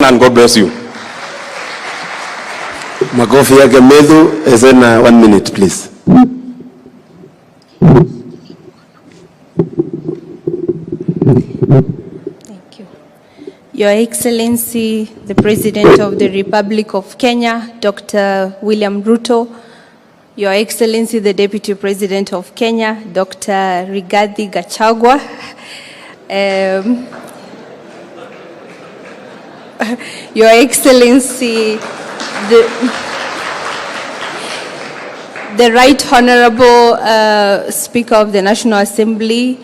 And God bless you. Makofi yake Medhu is in 1 minute, please. Thank you. Your Excellency, the President of the Republic of Kenya, Dr. William Ruto, Your Excellency, the Deputy President of Kenya, Dr. Rigathi Gachagua, Your Excellency, the Right Honorable Speaker of the National Assembly,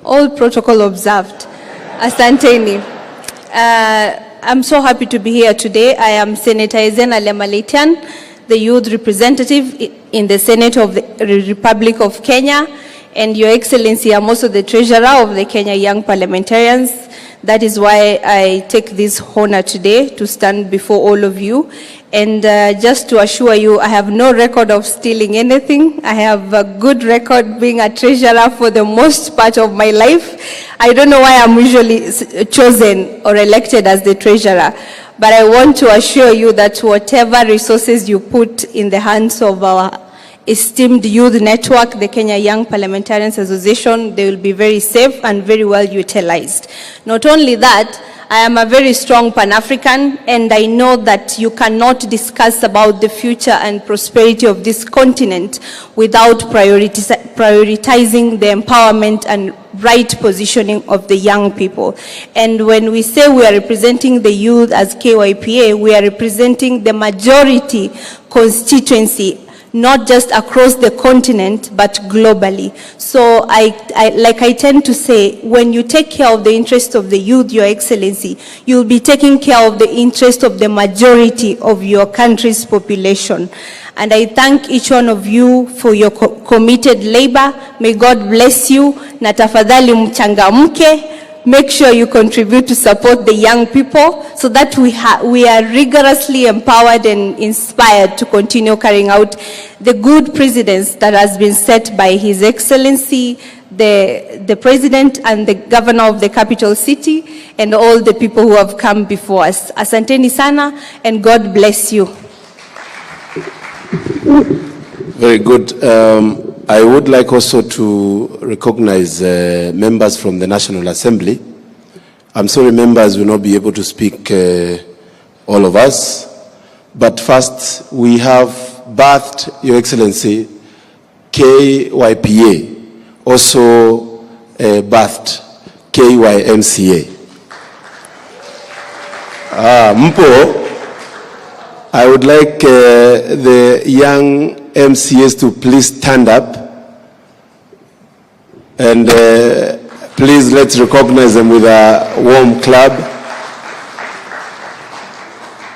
all protocol observed. Asanteni. I'm so happy to be here today. I am Senator Ezena Lemaletian, the youth representative in the Senate of the Republic of Kenya, and Your Excellency, I'm also the treasurer of the Kenya Young Parliamentarians. That is why I take this honor today to stand before all of you. And just to assure you, I have no record of stealing anything. I have a good record being a treasurer for the most part of my life. I don't know why I'm usually chosen or elected as the treasurer, but I want to assure you that whatever resources you put in the hands of our esteemed youth network, the Kenya Young Parliamentarians Association, they will be very safe and very well utilized. Not only that, I am a very strong Pan-African, and I know that you cannot discuss about the future and prosperity of this continent without prioritizing the empowerment and right positioning of the young people. And when we say we are representing the youth as KYPA, we are representing the majority constituency, not just across the continent, but globally. So like I tend to say, when you take care of the interest of the youth, Your Excellency, you'll be taking care of the interest of the majority of your country's population. And I thank each one of you for your committed labor. May God bless you. Na tafadhali mchangamke. Make sure you contribute to support the young people so that we are rigorously empowered and inspired to continue carrying out the good precedents that has been set by His Excellency, the President and the Governor of the capital city, and all the people who have come before us. Asanteni sana, and God bless you. Very good. I would like also to recognize members from the National Assembly. I'm sorry members will not be able to speak, all of us. But first, we have birthed, Your Excellency, KYPA, also birthed KYMCA. Mpo, I would like the young MCAs to please stand up, and please let's recognize them with a warm clap.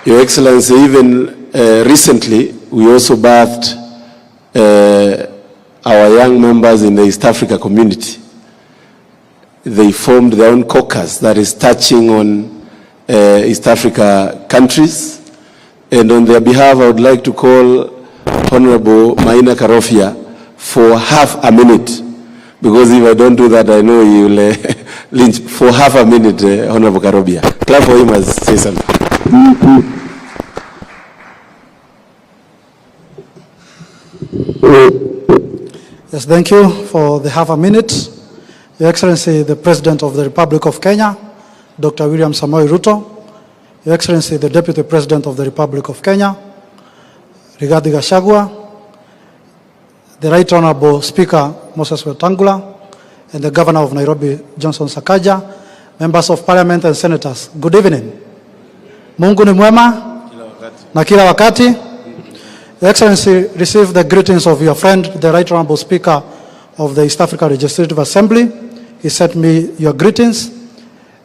Your Excellency, even recently we also birthed our young members in the East Africa community. They formed their own caucus that is touching on East Africa countries, and on their behalf I would like to call Honorable Maina Karofia for half a minute, because if I don't do that, I know you will lynch. For half a minute, Honorable Karofia. Clap for him as say something. Yes, thank you for the half a minute. Your Excellency, the President of the Republic of Kenya, Dr. William Samoei Ruto, Your Excellency, the Deputy President of the Republic of Kenya, Rigathi Gachagua, the Right Honorable Speaker Moses Wetangula, and the Governor of Nairobi, Johnson Sakaja, members of Parliament and Senators, good evening. Mungu ni mwema na kila wakati. Your Excellency, receive the greetings of your friend, the Right Honorable Speaker of the East Africa Legislative Assembly. He sent me your greetings,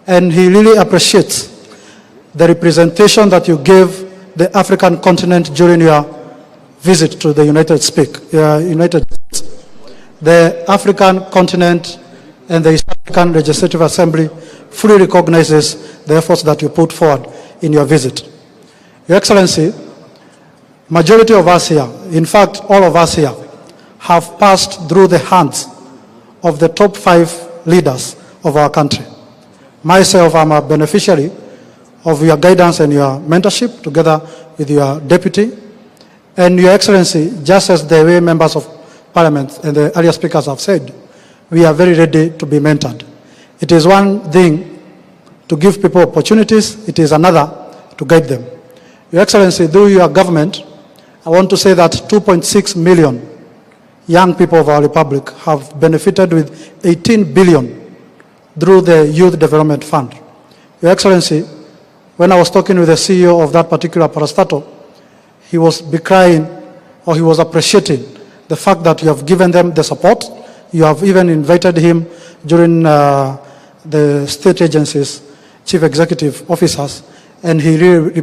and he really appreciates the representation that you gave the African continent during your visit to the United States. The African continent and the East African Legislative Assembly fully recognizes the efforts that you put forward in your visit. Your Excellency, majority of us here, in fact all of us here, have passed through the hands of the top 5 leaders of our country. Myself, I'm a beneficiary of your guidance and your mentorship together with your deputy. And Your Excellency, just as the way members of Parliament and the earlier speakers have said, we are very ready to be mentored. It is one thing to give people opportunities, it is another to guide them. Your Excellency, through your government, I want to say that 2.6 million young people of our republic have benefited with 18 billion through the Youth Development Fund. Your Excellency, when I was talking with the CEO of that particular parastatal, he was decrying, or he was appreciating the fact that you have given them the support. You have even invited him during the state agencies, chief executive officers, and he really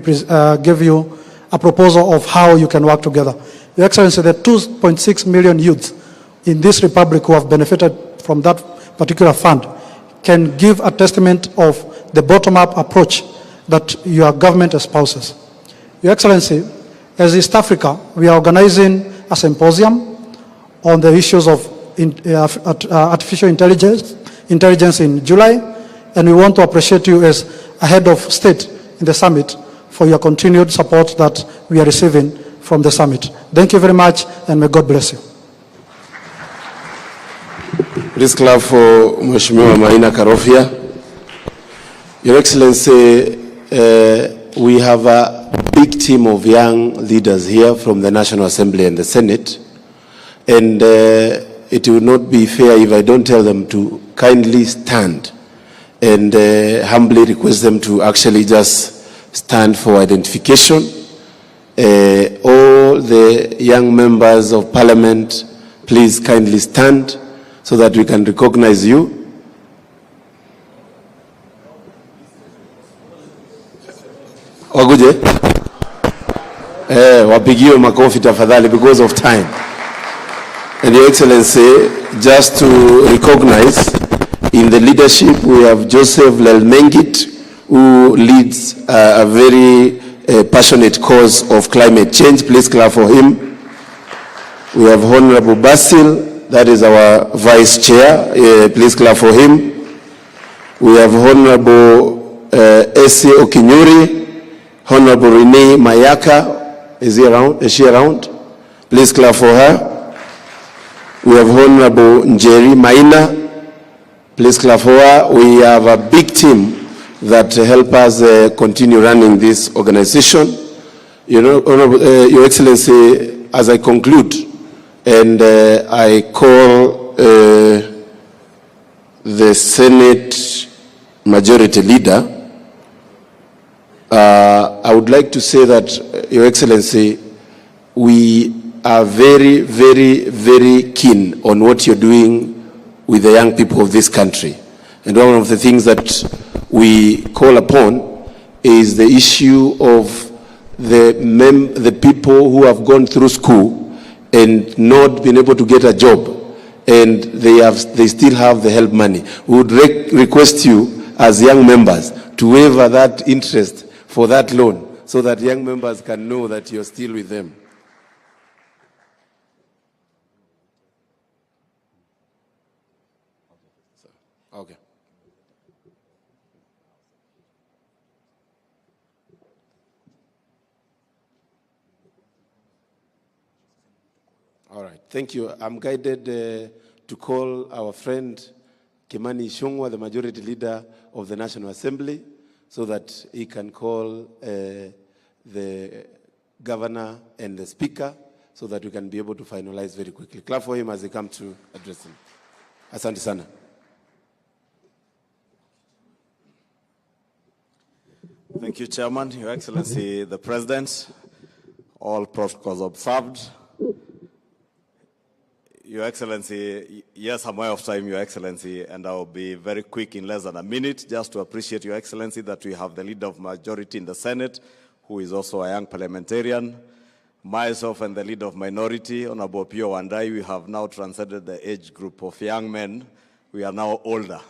gave you a proposal of how you can work together. Your Excellency, the 2.6 million youths in this republic who have benefited from that particular fund can give a testament of the bottom-up approach that your government espouses. Your Excellency, as East Africa, we are organizing a symposium on the issues of artificial intelligence in July, and we want to appreciate you as a head of state in the summit for your continued support that we are receiving from the summit. Thank you very much, and may God bless you. Please clap for Mheshimiwa Maina Karofia. Your Excellency, we have a big team of young leaders here from the National Assembly and the Senate, and it will not be fair if I don't tell them to kindly stand and humbly request them to actually just stand for identification. All the young members of Parliament, please kindly stand so that we can recognize you. Waguje? Wapigiwe makofi tafadhali because of time. And Your Excellency, just to recognize, in the leadership we have Joseph Lelmengit, who leads a very passionate cause of climate change. Please clap for him. We have Honorable Basil, that is our Vice Chair. Please clap for him. We have Honorable Ese Okinyuri, Honorable Renee Mayaka. Is he around? Is she around? Please clap for her. We have Honorable Njeri Maina. Please clap for her. We have a big team that help us continue running this organization. You know, Your Excellency, as I conclude, and I call the Senate Majority Leader, I would like to say that, Your Excellency, we are very, very, very keen on what you're doing with the young people of this country. And one of the things that we call upon is the issue of the people who have gone through school and not been able to get a job, and they still have the help money. We would request you as young members to waiver that interest for that loan so that young members can know that you're still with them. Okay. All right, thank you. I'm guided to call our friend Kimani Ichung'wah, the Majority Leader of the National Assembly, so that he can call the Governor and the Speaker so that we can be able to finalize very quickly. Clap for him as he comes to address him. Asante sana. Thank you, Chairman, Your Excellency, the President, all protocols observed. Your Excellency, yes, I'm aware of time, Your Excellency, and I'll be very quick in less than a minute, just to appreciate, Your Excellency, that we have the Leader of Majority in the Senate, who is also a young parliamentarian. Myself and the Leader of Minority, Honorable Pio Wandai, we have now transcended the age group of young men. We are now older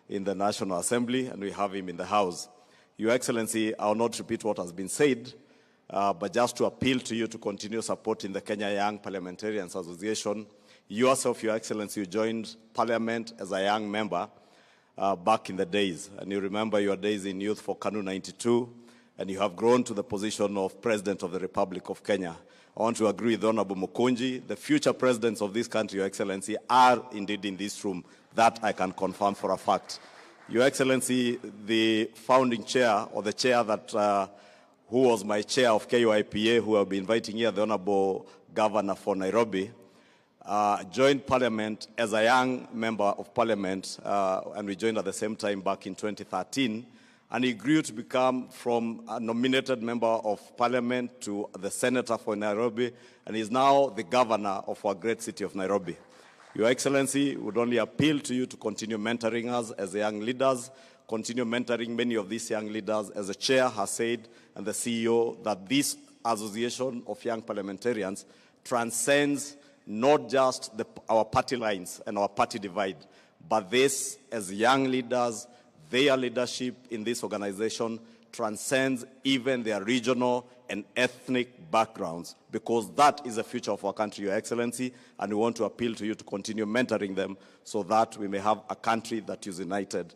in the National Assembly, and we have him in the House. Your Excellency, I will not repeat what has been said, but just to appeal to you to continue supporting the Kenya Young Parliamentarians Association Yourself, Your Excellency, you joined Parliament as a young member back in the days. And you remember your days in youth for KANU 92, and you have grown to the position of President of the Republic of Kenya. I want to agree with Honorable Mukunji. The future presidents of this country, Your Excellency, are indeed in this room. That I can confirm for a fact. Your Excellency, the founding chair, or the chair that who was my chair of KYPA, who I'll be inviting here, the Honorable Governor for Nairobi, joined Parliament as a young member of Parliament, and we joined at the same time back in 2013. And he grew to become from a nominated member of Parliament to the Senator for Nairobi, and is now the Governor of our great city of Nairobi. Your Excellency, would only appeal to you to continue mentoring us as young leaders, continue mentoring many of these young leaders. As the chair has said, and the CEO, that this association of young parliamentarians transcends not just our party lines and our party divide, but this, as young leaders, their leadership in this organization transcends even their regional and ethnic backgrounds, because that is the future of our country, Your Excellency, and we want to appeal to you to continue mentoring them so that we may have a country that is united,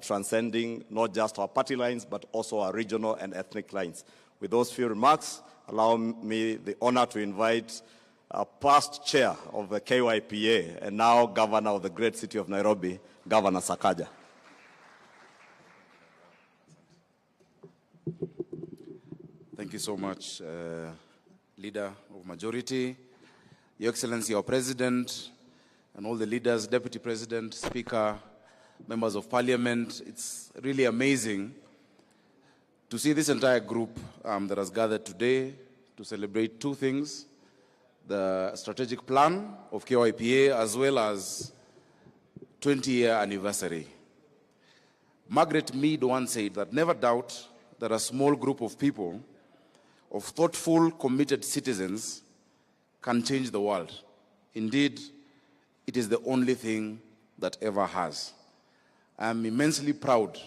transcending not just our party lines, but also our regional and ethnic lines. With those few remarks, allow me the honor to invite past chair of the KYPA and now governor of the great city of Nairobi, Governor Sakaja. Thank you so much, Leader of Majority, Your Excellency, our President, and all the leaders, Deputy President, Speaker, Members of Parliament. It's really amazing to see this entire group that has gathered today to celebrate two things: the strategic plan of KYPA as well as 20-year anniversary. Margaret Mead once said that never doubt that a small group of people, of thoughtful, committed citizens, can change the world. Indeed, it is the only thing that ever has. I am immensely proud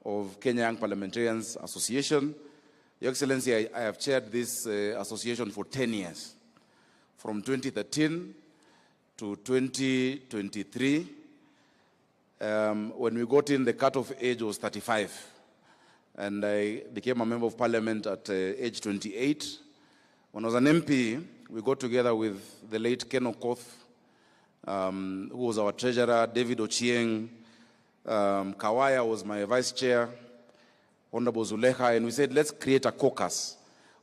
of Kenya Young Parliamentarians Association. Your Excellency, I have chaired this association for 10 years, from 2013 to 2023. When we got in, the cutoff age was 35. And I became a member of Parliament at age 28. When I was an MP, we got together with the late Ken Okoth, who was our treasurer, David Ochieng, Kawaya was my vice chair, Honorable Zuleha, and we said, let's create a caucus,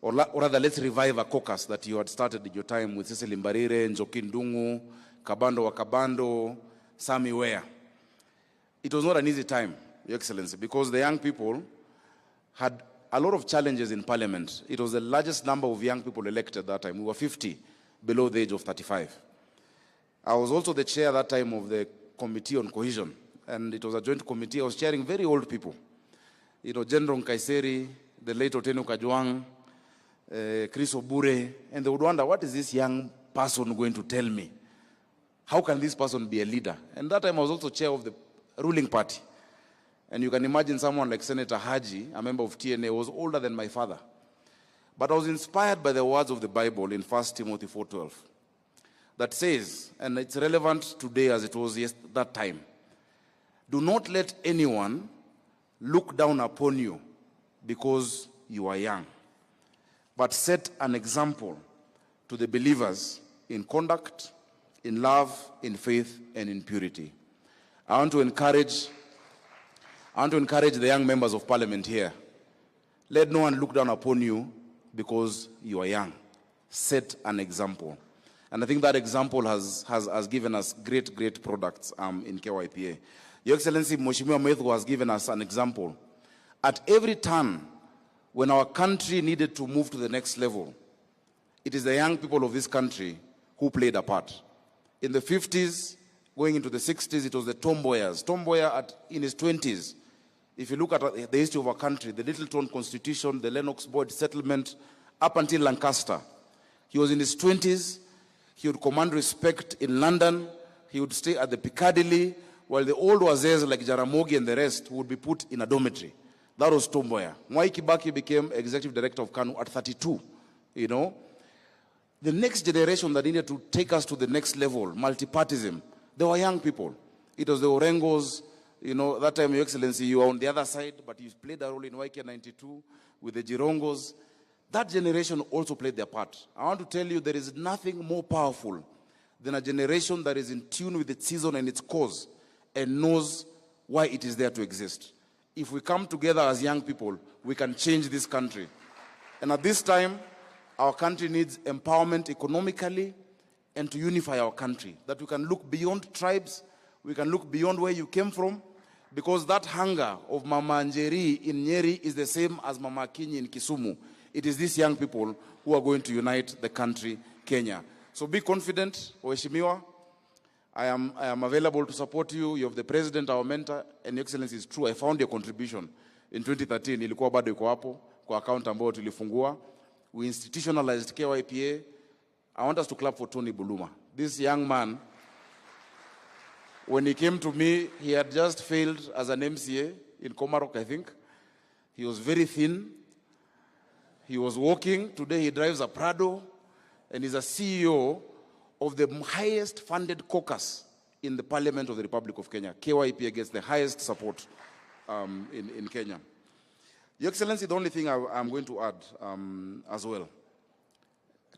or rather, let's revive a caucus that you had started at your time with Cecil Mbarire, Njoki Ndung'u, Kabando wa Kabando, Sami Wea. It was not an easy time, Your Excellency, because the young people had a lot of challenges in Parliament. It was the largest number of young people elected that time. We were 50 below the age of 35. I was also the chair that time of the Committee on Cohesion, and it was a joint committee. I was chairing very old people. You know, General Nkaiseri, the late Oteno Kajwang, Chris Obure, and they would wonder, what is this young person going to tell me? How can this person be a leader? And that time I was also chair of the ruling party. And you can imagine someone like Senator Haji, a member of TNA, was older than my father. But I was inspired by the words of the Bible in 1 Timothy 4:12 that says, and it's relevant today as it was that time, do not let anyone look down upon you because you are young, but set an example to the believers in conduct, in love, in faith, and in purity. I want to encourage the young members of Parliament here. Let no one look down upon you because you are young. Set an example. And I think that example has given us great products in KYPA. Your Excellency, Mheshimiwa Methu has given us an example. At every turn, when our country needed to move to the next level, it is the young people of this country who played a part. In the 50s, going into the 60s, it was the tomboyers. Tomboya in his 20s. If you look at the history of our country, the Littleton Constitution, the Lennox Boyd Settlement, up until Lancaster, he was in his 20s. He would command respect in London. He would stay at the Piccadilly, while the old wazers like Jaramogi and the rest would be put in a dormitory. That was Tomboya. Mwai Kibaki became executive director of KANU at 32, you know. The next generation that needed to take us to the next level, multipartism, they were young people. It was the Orengos, you know, that time, Your Excellency, you were on the other side, but you played a role in YK 92 with the Jirongos. That generation also played their part. I want to tell you there is nothing more powerful than a generation that is in tune with its season and its cause and knows why it is there to exist. If we come together as young people, we can change this country. And at this time, our country needs empowerment economically and to unify our country, that we can look beyond tribes, we can look beyond where you came from, because that hunger of Mama Njeri in Nyeri is the same as Mama Akinyi in Kisumu. It is these young people who are going to unite the country, Kenya. So be confident, Waheshimiwa. I am available to support you. You have the president, our mentor, and Your Excellency, is true. I found your contribution in 2013. Ilikuwa bado iko hapo kwa account ambayo tulifungua. We institutionalized KYPA. I want us to clap for Tony Buluma. This young man, when he came to me, he had just failed as an MCA in Komarok, I think. He was very thin. He was walking. Today he drives a Prado and is a CEO of the highest funded caucus in the Parliament of the Republic of Kenya. KYPA gets the highest support in Kenya. Your Excellency, the only thing I'm going to add as well,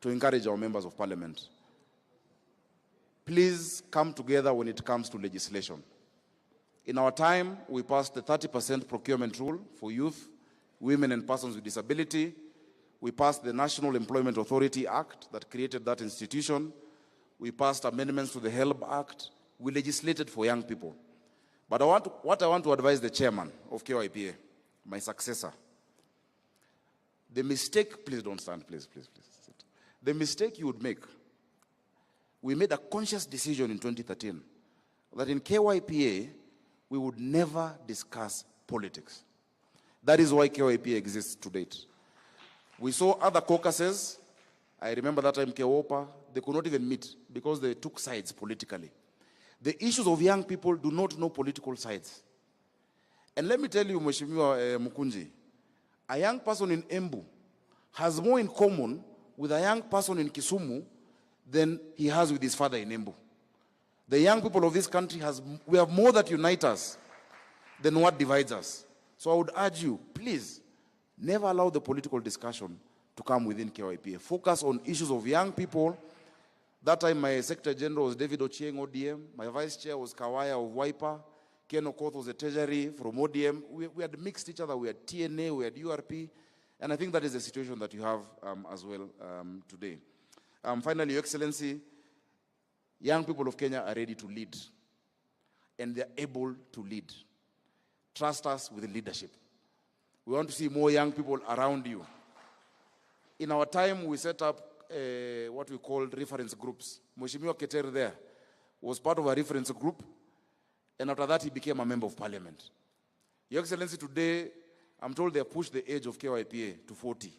to encourage our members of Parliament, please come together when it comes to legislation. In our time, we passed the 30% procurement rule for youth, women and persons with disability. We passed the National Employment Authority Act that created that institution. We passed amendments to the HELB Act. We legislated for young people. But what I want to advise the chairman of KYPA, my successor, the mistake, please don't stand, please. The mistake you would make, we made a conscious decision in 2013 that in KYPA, we would never discuss politics. That is why KYPA exists to date. We saw other caucuses. I remember that time KEWOPA, they could not even meet because they took sides politically. The issues of young people do not know political sides. And let me tell you, Mheshimiwa Mukunji, a young person in Embu has more in common with a young person in Kisumu than he has with his father in Embu. The young people of this country, we have more that unite us than what divides us. So I would urge you, please, never allow the political discussion to come within KYPA. Focus on issues of young people. That time my Secretary General was David Ochieng, ODM. My Vice Chair was Kawaya of Wiper. Ken Okoth was the Treasury from ODM. We had mixed each other. We had TNA, we had URP. And I think that is the situation that you have as well today. Finally, Your Excellency, young people of Kenya are ready to lead. And they're able to lead. Trust us with leadership. We want to see more young people around you. In our time, we set up what we called reference groups. Mheshimiwa Keter there was part of a reference group, and after that, he became a member of Parliament. Your Excellency, today, I'm told they have pushed the age of KYPA to 40,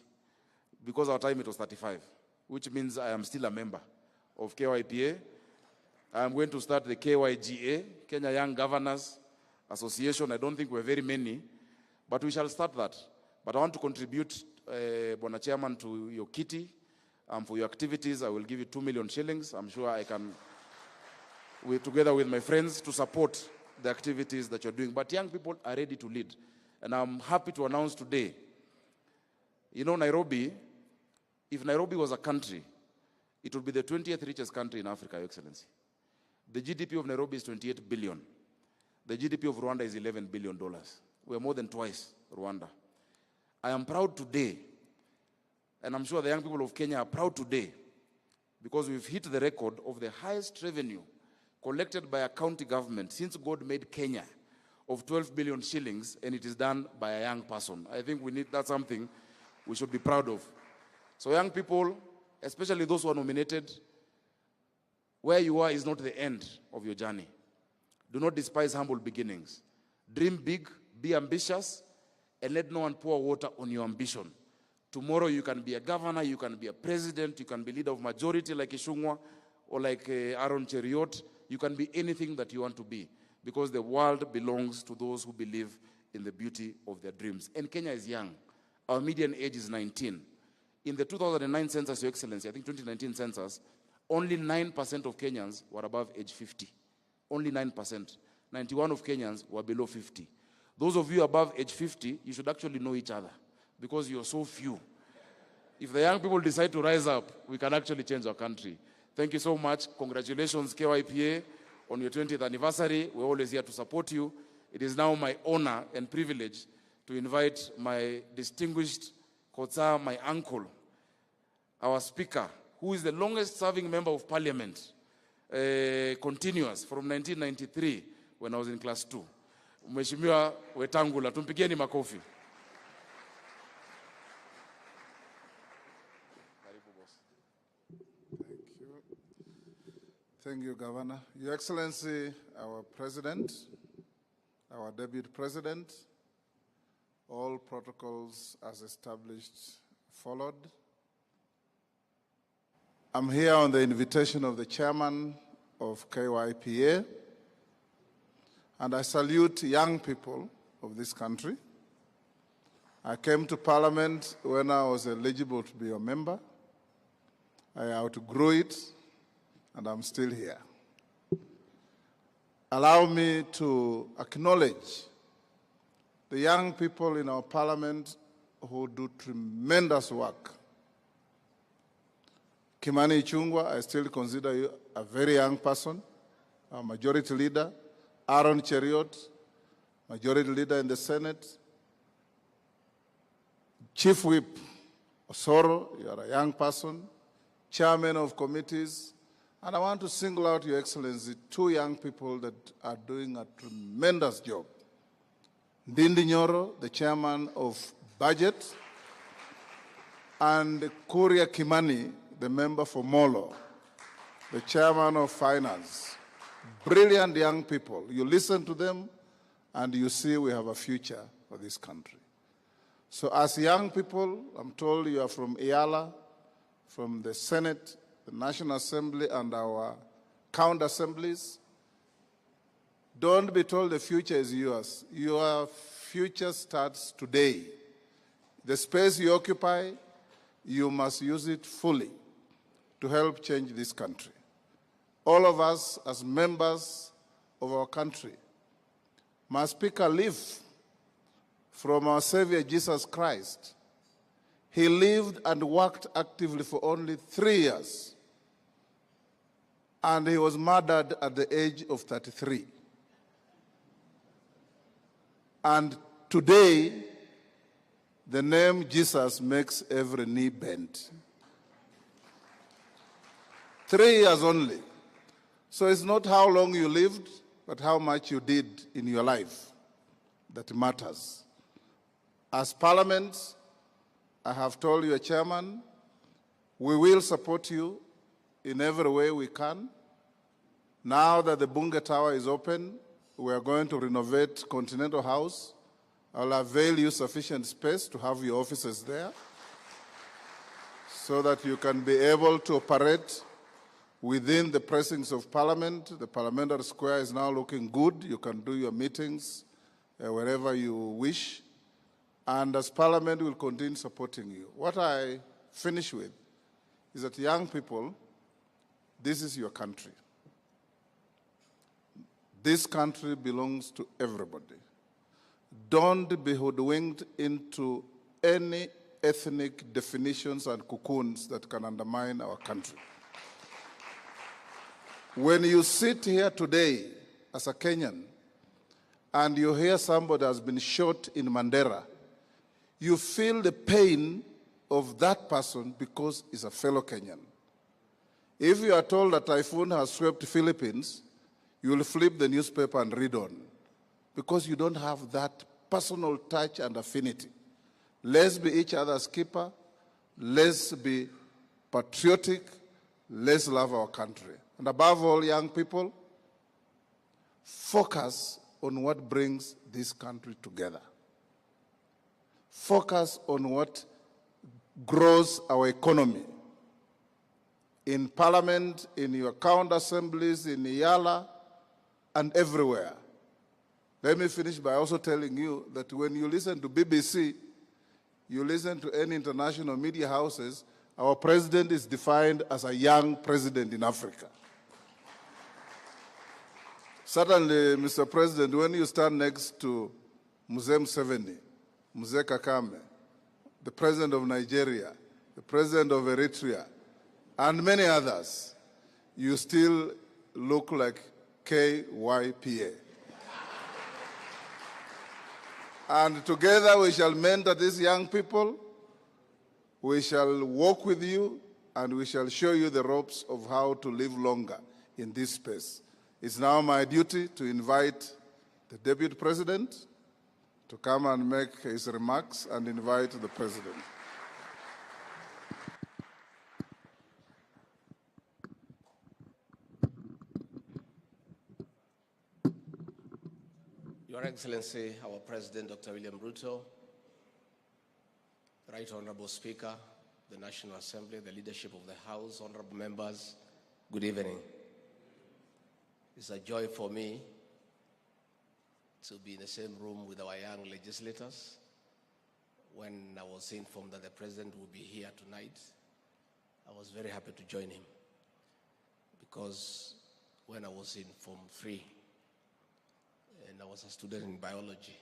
because our time it was 35, which means I am still a member of KYPA. I'm going to start the KYGA, Kenya Young Governors Association. I don't think we're very many, but we shall start that. But I want to contribute, Bona Chairman, to your kitty. For your activities, I will give you 2 million shillings. I'm sure I can, together with my friends, to support the activities that you're doing. But young people are ready to lead. And I'm happy to announce today, you know, Nairobi, if Nairobi was a country, it would be the 20th richest country in Africa, Your Excellency. The GDP of Nairobi is 28 billion. The GDP of Rwanda is $11 billion. We're more than twice Rwanda. I am proud today, and I'm sure the young people of Kenya are proud today, because we've hit the record of the highest revenue collected by a county government since God made Kenya of 12 billion shillings, and it is done by a young person. I think that's something we should be proud of. So young people, especially those who are nominated, where you are is not the end of your journey. Do not despise humble beginnings. Dream big, be ambitious, and let no one pour water on your ambition. Tomorrow you can be a governor, you can be a president, you can be leader of majority like Ishungwa or like Aaron Cheriot. You can be anything that you want to be, because the world belongs to those who believe in the beauty of their dreams. And Kenya is young. Our median age is 19. In the 2009 census, Your Excellency, I think 2019 census, only 9% of Kenyans were above age 50. Only 9%. 91% of Kenyans were below 50. Those of you above age 50, you should actually know each other because you're so few. If the young people decide to rise up, we can actually change our country. Thank you so much. Congratulations, KYPA, on your 20th anniversary. We're always here to support you. It is now my honor and privilege to invite my distinguished Kotsa, my uncle, our speaker, who is the longest serving member of parliament, continuous from 1993 when I was in class 2. Mheshimiwa Wetangula, tumpigieni makofi. Thank you, Governor. Your Excellency, our President, our Deputy President, all protocols as established followed. I'm here on the invitation of the Chairman of KYPA, and I salute young people of this country. I came to Parliament when I was eligible to be a member. I outgrew it, and I'm still here. Allow me to acknowledge the young people in our Parliament who do tremendous work. Kimani Ichung'wah, I still consider you a very young person, our majority leader. Aaron Cheriot, majority leader in the Senate. Chief Whip Osoro, you are a young person. Chairman of committees. And I want to single out, Your Excellency, 2 young people that are doing a tremendous job. Ndindi Nyoro, the chairman of budget, and Kuria Kimani, the member for Molo, the chairman of finance. Brilliant young people. You listen to them and you see we have a future for this country. So as young people, I'm told you are from IALA, from the Senate, the National Assembly, and our county assemblies. Don't be told the future is yours. Your future starts today. The space you occupy, you must use it fully to help change this country. All of us, as members of our country, must pick a leaf from our Savior Jesus Christ. He lived and worked actively for only 3 years, and he was murdered at the age of 33. And today, the name Jesus makes every knee bend. 3 years only. So it's not how long you lived, but how much you did in your life that matters. As Parliament, I have told you, Chairman, we will support you in every way we can. Now that the Bunge Tower is open, we are going to renovate Continental House. I'll avail you sufficient space to have your offices there so that you can be able to operate within the precincts of Parliament. The Parliamentary Square is now looking good. You can do your meetings wherever you wish. And as Parliament, we'll continue supporting you. What I finish with is that young people, this is your country. This country belongs to everybody. Don't be hoodwinked into any ethnic definitions and cocoons that can undermine our country. When you sit here today as a Kenyan and you hear somebody has been shot in Mandera, you feel the pain of that person because he's a fellow Kenyan. If you are told a typhoon has swept the Philippines, you will flip the newspaper and read on because you don't have that personal touch and affinity. Let's be each other's keeper. Let's be patriotic. Let's love our country. And above all, young people, focus on what brings this country together. Focus on what grows our economy. In Parliament, in your county assemblies, in IALA, and everywhere. Let me finish by also telling you that when you listen to BBC, you listen to any international media houses, our president is defined as a young president in Africa. Certainly, Mr. President, when you stand next to Mzee Museveni, Mzee Kakame, the president of Nigeria, the president of Eritrea, and many others, you still look like KYPA. And together we shall mentor these young people, we shall walk with you, and we shall show you the ropes of how to live longer in this space. It's now my duty to invite the Deputy President to come and make his remarks and invite the President. Your Excellency, our President, Dr. William Ruto, Right Honorable Speaker, the National Assembly, the leadership of the House, honorable members, good evening. It's a joy for me to be in the same room with our young legislators. When I was informed that the President would be here tonight, I was very happy to join him, because when I was in Form 3, and I was a student in biology,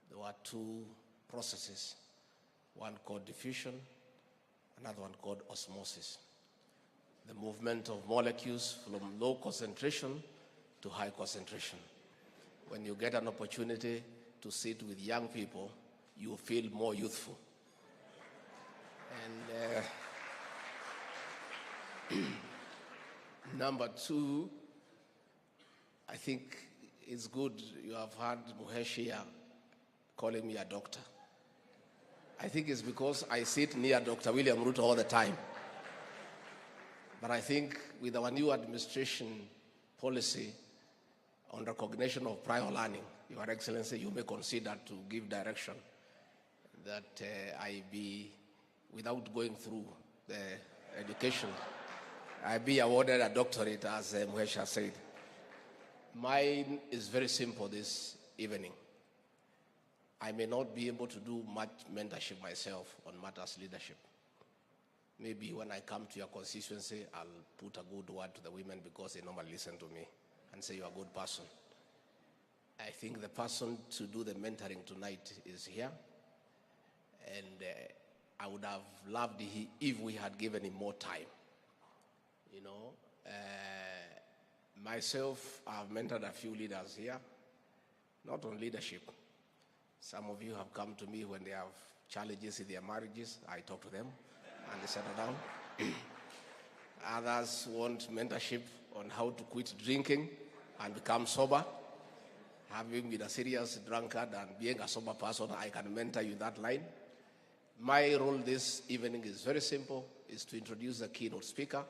there were two processes, one called diffusion, another one called osmosis. The movement of molecules from low concentration to high concentration. When you get an opportunity to sit with young people, you feel more youthful. And number two, I think it's good you have heard Muhesh here calling me a doctor. I think it's because I sit near Dr. William Ruto all the time. But I think with our new administration policy on recognition of prior learning, Your Excellency, you may consider to give direction that I be, without going through the education, I be awarded a doctorate, as Muhesh has said. Mine is very simple this evening. I may not be able to do much mentorship myself on matters leadership. Maybe when I come to your constituency, I'll put a good word to the women, because they normally listen to me and say you're a good person. I think the person to do the mentoring tonight is here. And I would have loved if we had given him more time. You know, myself, I've mentored a few leaders here, not on leadership. Some of you have come to me when they have challenges in their marriages. I talk to them and they settle down. Others want mentorship on how to quit drinking and become sober. Having been a serious drunkard and being a sober person, I can mentor you that line. My role this evening is very simple, is to introduce the keynote speaker,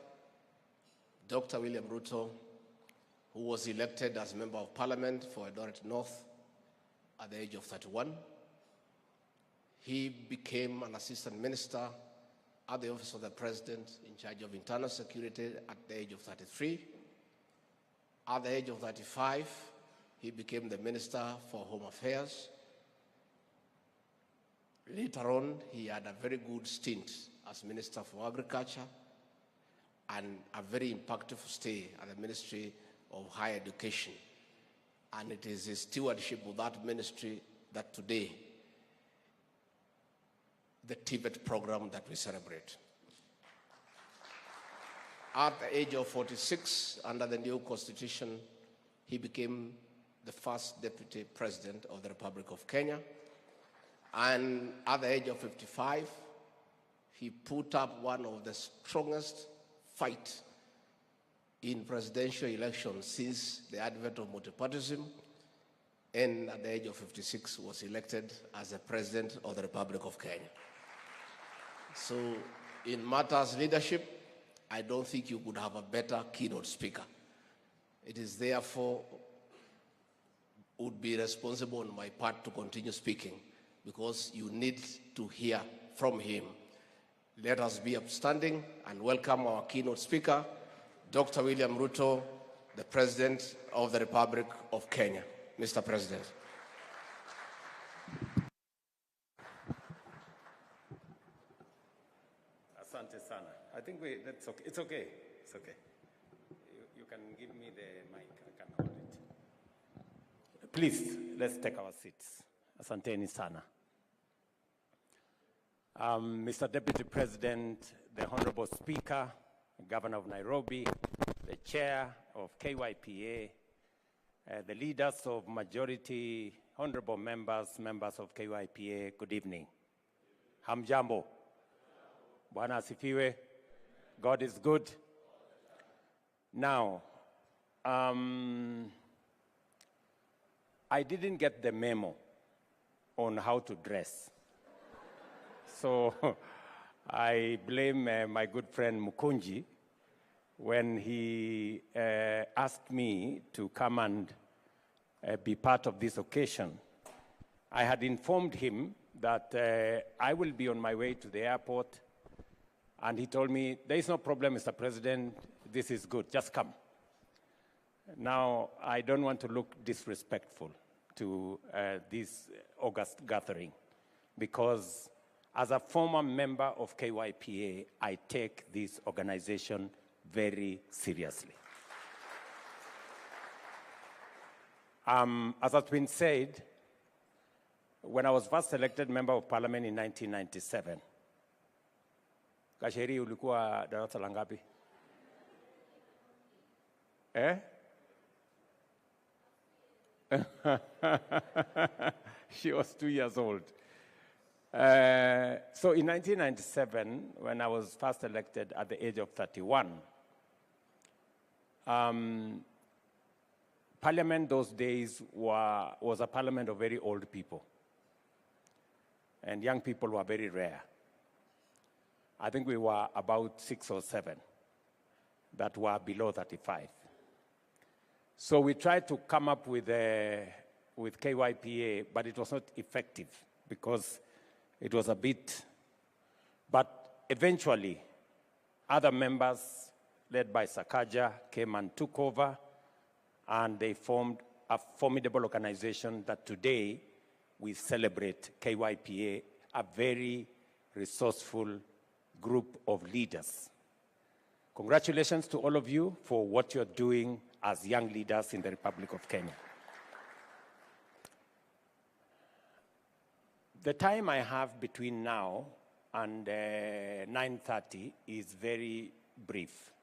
Dr. William Ruto, who was elected as Member of Parliament for Eldoret North at the age of 31. He became an assistant minister at the office of the President in charge of internal security at the age of 33. At the age of 35, he became the Minister for Home Affairs. Later on, he had a very good stint as Minister for Agriculture and a very impactful stay at the Ministry of Higher Education. And it is his stewardship of that ministry that today, the TVET program that we celebrate. At the age of 46, under the new constitution, he became the first deputy president of the Republic of Kenya. And at the age of 55, he put up one of the strongest fights in presidential elections since the advent of multipartyism, and at the age of 56 was elected as the President of the Republic of Kenya. So in matters leadership, I don't think you could have a better keynote speaker. It is therefore would be responsible on my part to continue speaking, because you need to hear from him. Let us be upstanding and welcome our keynote speaker, Dr. William Ruto, the President of the Republic of Kenya. Mr. President. I think that's okay. It's okay. It's okay. You can give me the mic. I can hold it. Please, let's take our seats. Asanteni sana. Mr. Deputy President, the Honorable Speaker, Governor of Nairobi, the Chair of KYPA, the leaders of majority, honorable members of KYPA, good evening. Hamjambo. Bwana asifiwe. God is good. Now, I didn't get the memo on how to dress. So I blame my good friend Mukunji when he asked me to come and be part of this occasion. I had informed him that I will be on my way to the airport, and he told me, there is no problem, Mr. President, this is good, just come. Now, I don't want to look disrespectful to this August gathering, because as a former member of KYPA, I take this organization very seriously. As has been said, when I was first elected member of parliament in 1997, Kasheri ulikuwa darasa la ngapi? She was 2 years old. So in 1997, when I was first elected at the age of 31, Parliament those days was a parliament of very old people. And young people were very rare. I think we were about 6 or 7 that were below 35. So we tried to come up with KYPA, but it was not effective because it was a bit, but eventually other members led by Sakaja came and took over, and they formed a formidable organization that today we celebrate KYPA, a very resourceful group of leaders. Congratulations to all of you for what you're doing as young leaders in the Republic of Kenya. The time I have between now and 9:30 is very brief.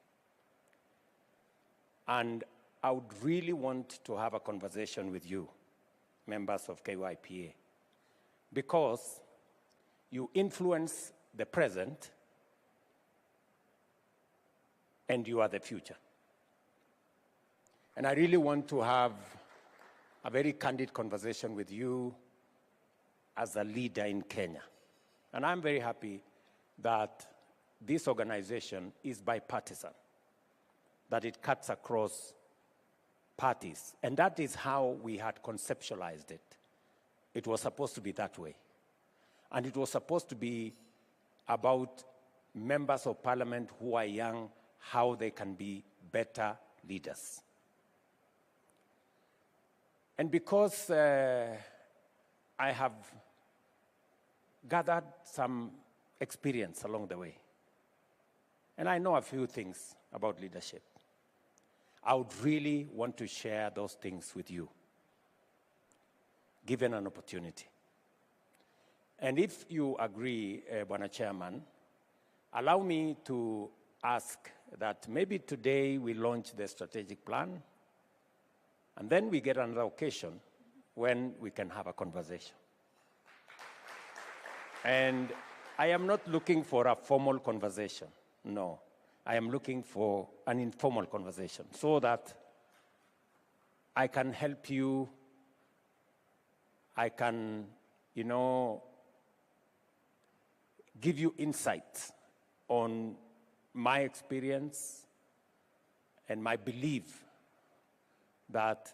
And I would really want to have a conversation with you, members of KYPA, because you influence the present and you are the future. And I really want to have a very candid conversation with you as a leader in Kenya. And I'm very happy that this organization is bipartisan, that it cuts across parties. And that is how we had conceptualized it. It was supposed to be that way. And it was supposed to be about members of parliament who are young, how they can be better leaders. And because I have gathered some experience along the way, and I know a few things about leadership, I would really want to share those things with you, given an opportunity. And if you agree, Bwana Chairman, allow me to ask that maybe today we launch the strategic plan, and then we get another occasion when we can have a conversation. And I am not looking for a formal conversation, no. I am looking for an informal conversation so that I can help you, I can, give you insights on my experience and my belief that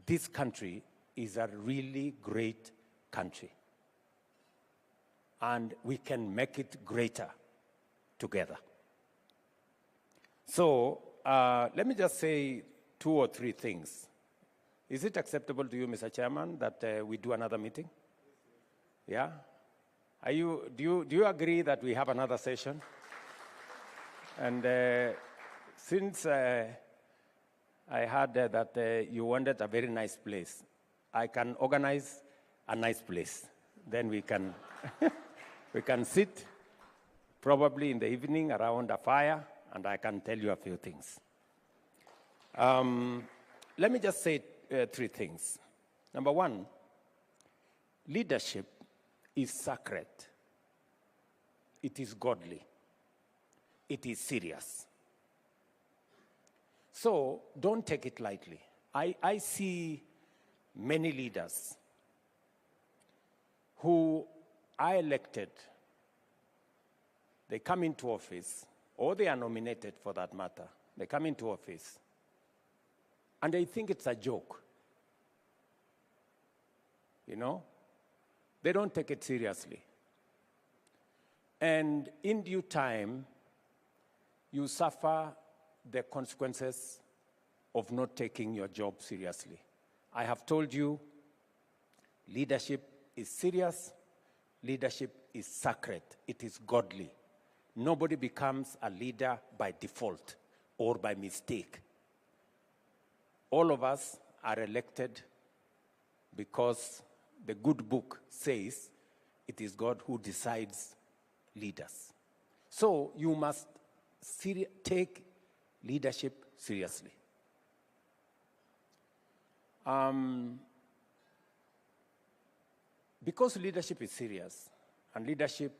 this country is a really great country. And we can make it greater together. So let me just say 2 or 3 things. Is it acceptable to you, Mr. Chairman, that we do another meeting? Yeah? Do you agree that we have another session? And since I heard that you wanted a very nice place, I can organize a nice place. Then we can, we can sit probably in the evening around a fire, and I can tell you a few things. Let me just say 3 things. Number 1, leadership is sacred. It is godly. It is serious. So don't take it lightly. I see many leaders who are elected, they come into office, or they are nominated for that matter. They come into office, and they think it's a joke. You know? They don't take it seriously. And in due time, you suffer the consequences of not taking your job seriously. I have told you, leadership is serious, leadership is sacred, it is godly. Nobody becomes a leader by default or by mistake. All of us are elected because the good book says it is God who decides leaders. So you must take leadership seriously. Because leadership is serious, and leadership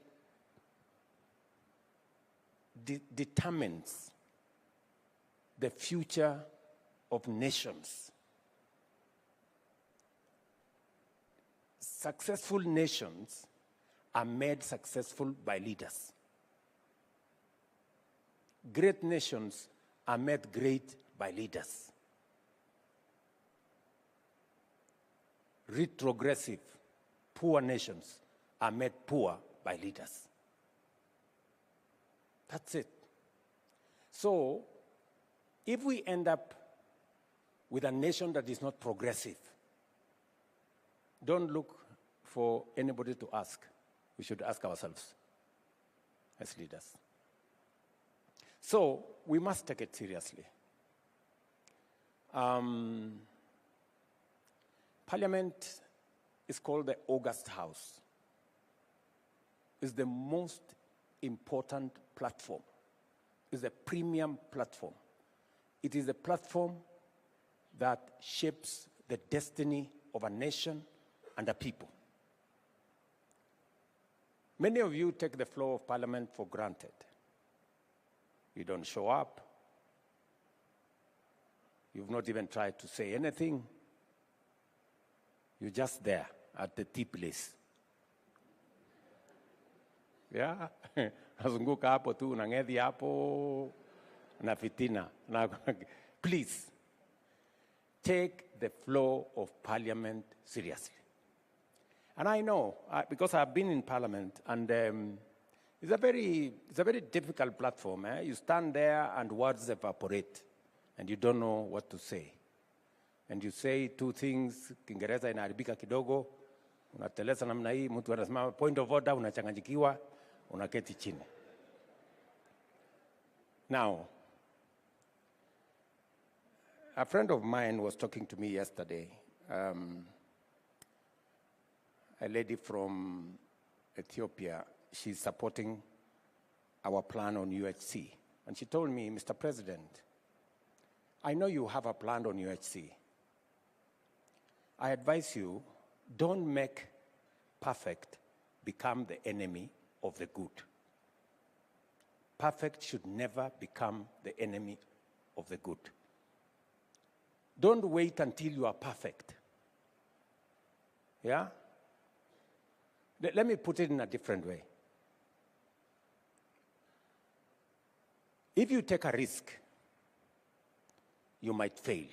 determines the future of nations. Successful nations are made successful by leaders. Great nations are made great by leaders. Retrogressive, poor nations are made poor by leaders. That's it. So, if we end up with a nation that is not progressive, don't look for anybody to ask. We should ask ourselves as leaders. So, we must take it seriously. Parliament is called the August House. It's the most important platform. It's a premium platform. It is a platform that shapes the destiny of a nation and a people. Many of you take the floor of Parliament for granted. You don't show up. You've not even tried to say anything. You're just there at the tea place. Yeah? Nazunguka hapo tu, nangedhi hapo, na fitina. Please, take the floor of Parliament seriously. And I know, because I've been in Parliament, and it's a very difficult platform. You stand there and words evaporate, and you don't know what to say. And you say 2 things, Kiingereza inaharibika kidogo, unateleza namna hii, mtu anasema point of order, unachanganyikiwa, unaketi chini. Now, a friend of mine was talking to me yesterday, a lady from Ethiopia. She's supporting our plan on UHC. And she told me, Mr. President, I know you have a plan on UHC. I advise you, don't make perfect become the enemy of the good. Perfect should never become the enemy of the good. Don't wait until you are perfect. Yeah? Let me put it in a different way. If you take a risk, you might fail.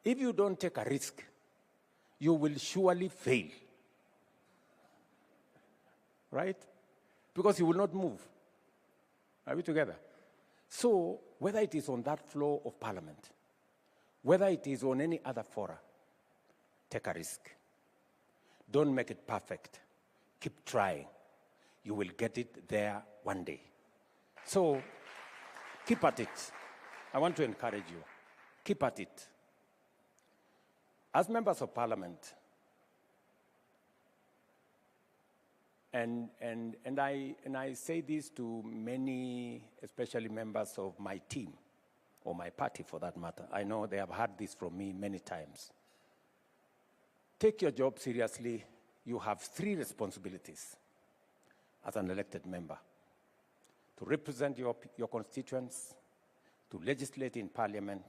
If you don't take a risk, you will surely fail. Right? Because you will not move. Are we together? So, whether it is on that floor of Parliament, whether it is on any other fora, take a risk. Don't make it perfect. Keep trying. You will get it there one day. So keep at it. I want to encourage you. Keep at it. As members of parliament, and I say this to many, especially members of my team, or my party for that matter. I know they have heard this from me many times. Take your job seriously. You have 3 responsibilities as an elected member: to represent your constituents, to legislate in parliament,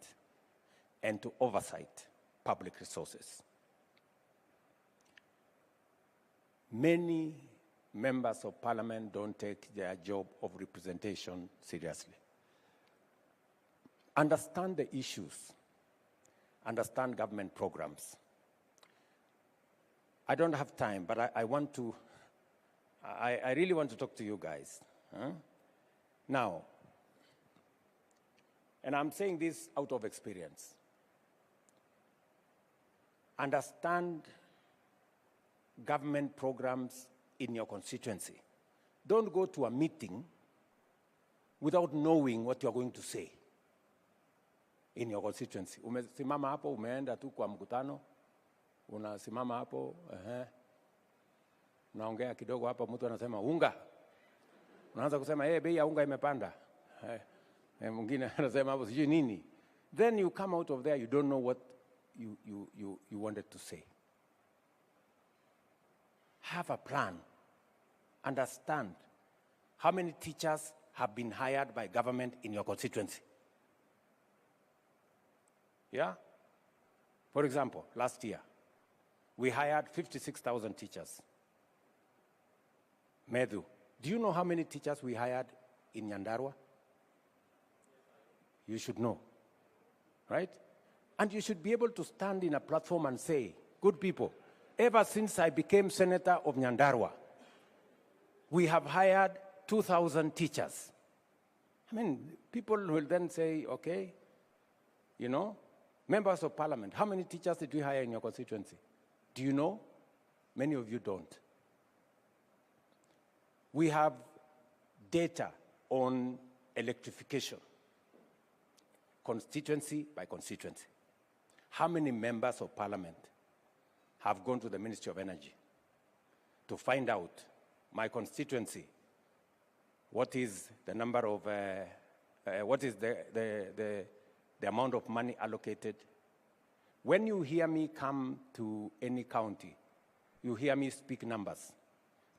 and to oversight public resources. Many members of parliament don't take their job of representation seriously. Understand the issues. Understand government programs. I don't have time, but I really want to talk to you guys. Now, and I'm saying this out of experience. Understand government programs in your constituency. Don't go to a meeting without knowing what you're going to say in your constituency. Umesimama hapo, umeenda tu kwa mkutano, unasimama hapo, unaongea kidogo hapa, mtu anasema unga. Unaanza kusema, bei ya unga imepanda. Mwingine anasema hapo sijui nini. Then you come out of there, you don't know what you wanted to say. Have a plan. Understand how many teachers have been hired by government in your constituency. Yeah? For example, last year, we hired 56,000 teachers. Medhu, do you know how many teachers we hired in Nyandarua? You should know, right? And you should be able to stand in a platform and say, good people, ever since I became senator of Nyandarua, we have hired 2,000 teachers. I mean, people will then say, okay, you know, members of parliament, how many teachers did we hire in your constituency? Do you know? Many of you don't. We have data on electrification, constituency by constituency. How many members of parliament have gone to the Ministry of Energy to find out my constituency, what is the number of, what is the amount of money allocated? When you hear me come to any county, you hear me speak numbers.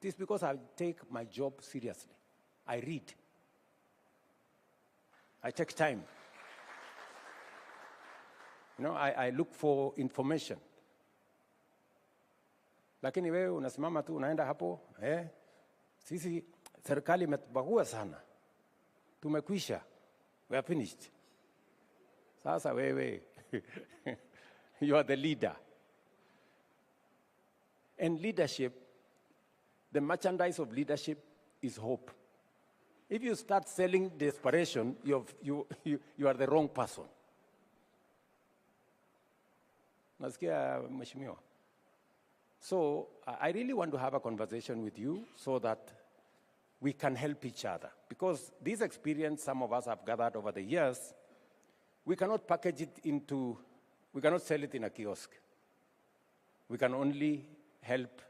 It is because I take my job seriously. I read. I take time. You know, I look for information. Lakini wewe unasimama tu unaenda hapo, sisi serikali imetubagua sana. Tumekwisha. We are finished. Sasa wewe, you are the leader. And leadership, the merchandise of leadership is hope. If you start selling desperation, you are the wrong person. Nasikia mheshimiwa. So I really want to have a conversation with you so that we can help each other. Because this experience some of us have gathered over the years, we cannot package it into, we cannot sell it in a kiosk. We can only help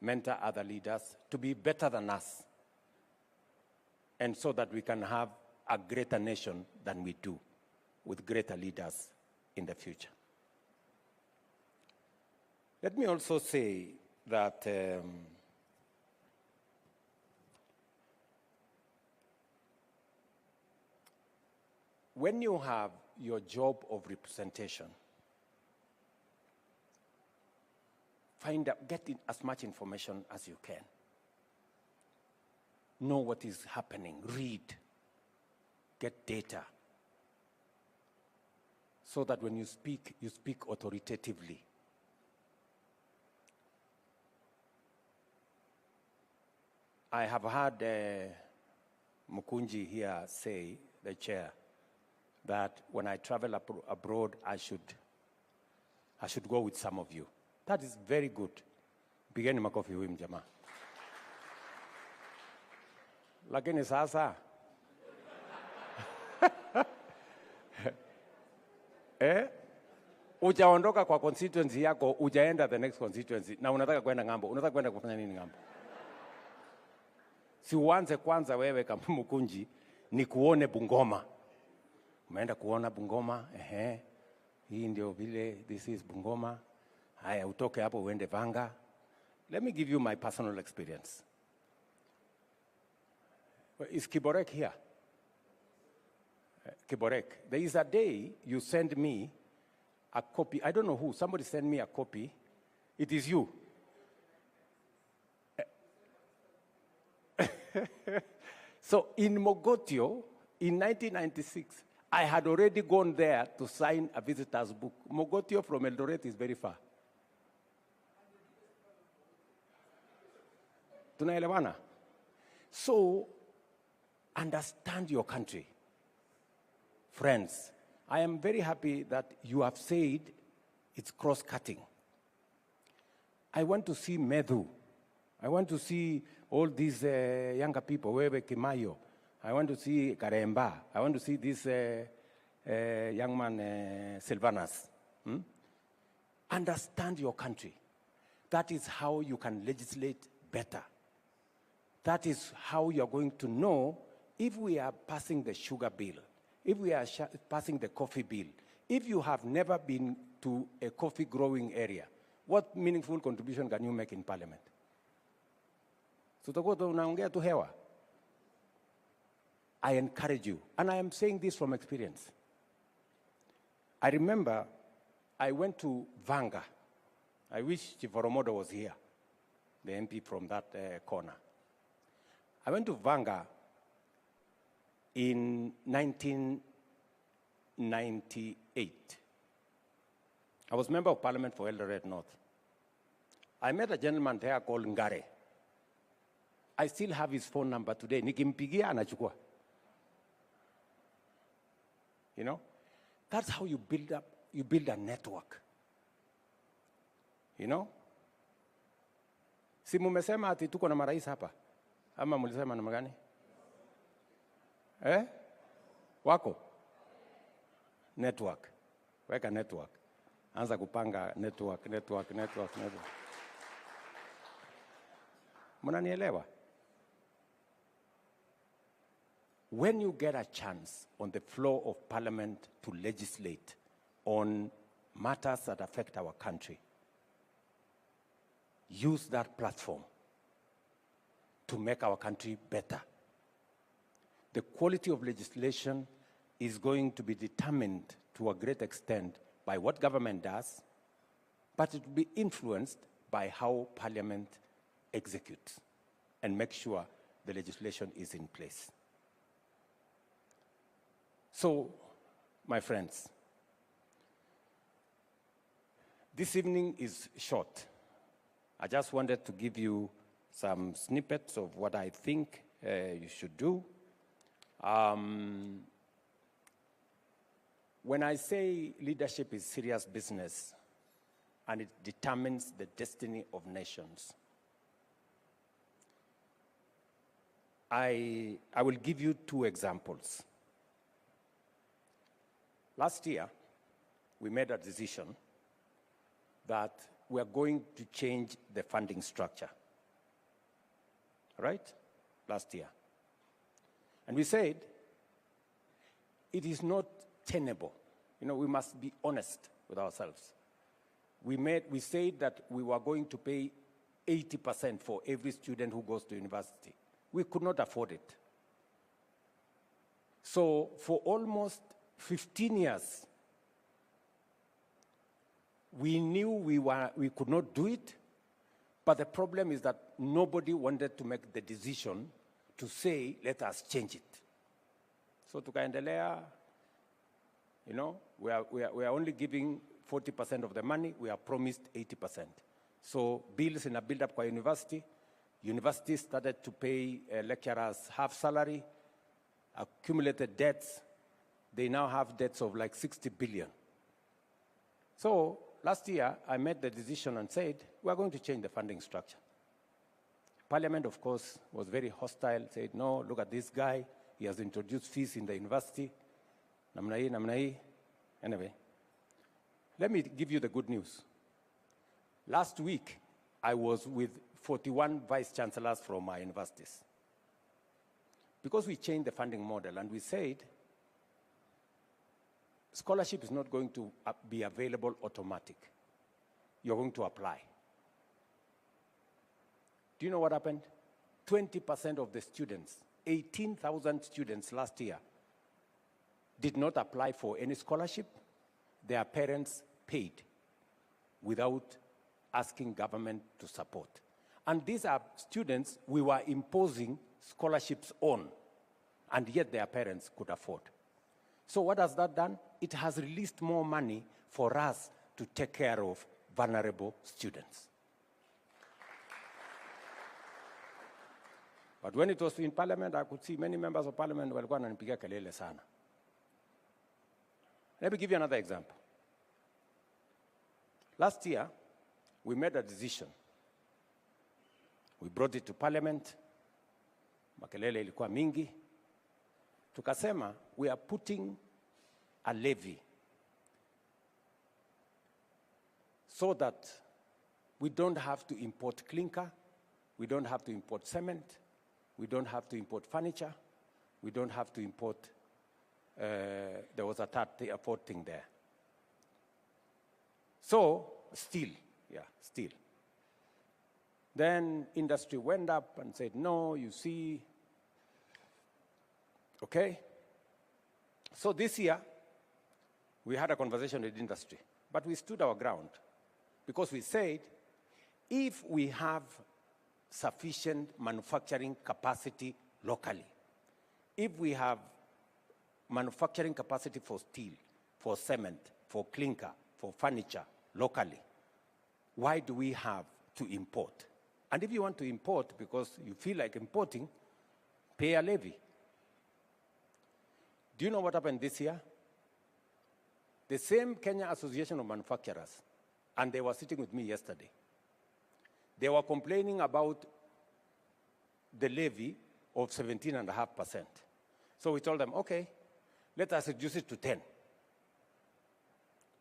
mentor other leaders to be better than us. And so that we can have a greater nation than we do, with greater leaders in the future. Let me also say that when you have your job of representation, find out, get in as much information as you can. Know what is happening, read, get data, so that when you speak authoritatively. I have heard Mukunji here say, the chair, that when I travel abroad, I should go with some of you. That is very good. Pigeni makofi huyu mjamaa. Lakini sasa, Ujaondoka kwa constituency yako, ujaenda the next constituency, na unataka kwenda ngambo. Unataka kwenda kufanya nini ngambo? Si uanze kwanza wewe kama Mukunji, ni kuone Bungoma. Umeenda kuona Bungoma, hii ndio vile, this is Bungoma. Haya, utoke hapo uende Vanga. Let me give you my personal experience. Is Kiborek here? Kiborek. There is a day you send me a copy. I don't know who. Somebody sent me a copy. It is you. So in Mogotio, in 1996, I had already gone there to sign a visitor's book. Mogotio from Eldoret is very far. Tunaelewana? So, understand your country. Friends, I am very happy that you have said it's cross-cutting. I want to see Medhu. I want to see all these younger people, Wewe Kimayo. I want to see Karemba. I want to see this young man, Silvanas. Understand your country. That is how you can legislate better. That is how you're going to know if we are passing the sugar bill, if we are passing the coffee bill, if you have never been to a coffee growing area, what meaningful contribution can you make in Parliament? So unaongea tu hewa. I encourage you, and I am saying this from experience. I remember I went to Vanga. I wish Chivoromodo was here, the MP from that corner. I went to Vanga in 1998. I was member of Parliament for Eldoret North. I met a gentleman there called Ngare. I still have his phone number today. Nikimpigia anachukua. You know? That's how you build a network. You know? Si mumesema ati tuko na marais hapa? Ama mulisema namna gani? Wako? Network. Weka network. Anza kupanga network. Mnanielewa? When you get a chance on the floor of Parliament to legislate on matters that affect our country, use that platform to make our country better. The quality of legislation is going to be determined to a great extent by what government does, but it will be influenced by how Parliament executes and make sure the legislation is in place. So, my friends, this evening is short. I just wanted to give you some snippets of what I think you should do. When I say leadership is serious business and it determines the destiny of nations, I will give you two examples. Last year, we made a decision that we are going to change the funding structure. Right? Last year. And we said, it is not tenable. You know, we must be honest with ourselves. We said that we were going to pay 80% for every student who goes to university. We could not afford it. So for almost 15 years, we knew we could not do it, but the problem is that nobody wanted to make the decision to say, let us change it. So tukaendelea, you know, we are only giving 40% of the money, we are promised 80%. So bills in a build-up kwa university, universities started to pay lecturers half salary, accumulated debts. They now have debts of like 60 billion. So last year, I made the decision and said, we are going to change the funding structure. Parliament, of course, was very hostile, said, no, look at this guy. He has introduced fees in the university. Namna hii. Anyway, let me give you the good news. Last week, I was with 41 vice chancellors from our universities. Because we changed the funding model and we said, scholarship is not going to be available automatic. You're going to apply. Do you know what happened? 20% of the students, 18,000 students last year, did not apply for any scholarship. Their parents paid without asking government to support. And these are students we were imposing scholarships on, and yet their parents could afford. So what has that done? It has released more money for us to take care of vulnerable students. But when it was in Parliament, I could see many members of Parliament walikuwa wananipigia kelele sana. Let me give you another example. Last year, we made a decision. We brought it to Parliament. Makelele ilikuwa mingi. Tukasema, we are putting a levy so that we don't have to import clinker, we don't have to import cement, we don't have to import furniture, we don't have to import, there was a fourth thing there. So, steel. Then industry went up and said, no, you see, okay. So this year, we had a conversation with industry, but we stood our ground because we said, if we have sufficient manufacturing capacity locally, if we have manufacturing capacity for steel, for cement, for clinker, for furniture locally, why do we have to import? And if you want to import because you feel like importing, pay a levy. Do you know what happened this year? The same Kenya Association of Manufacturers, and they were sitting with me yesterday, they were complaining about the levy of 17.5%. So we told them, okay, let us reduce it to 10.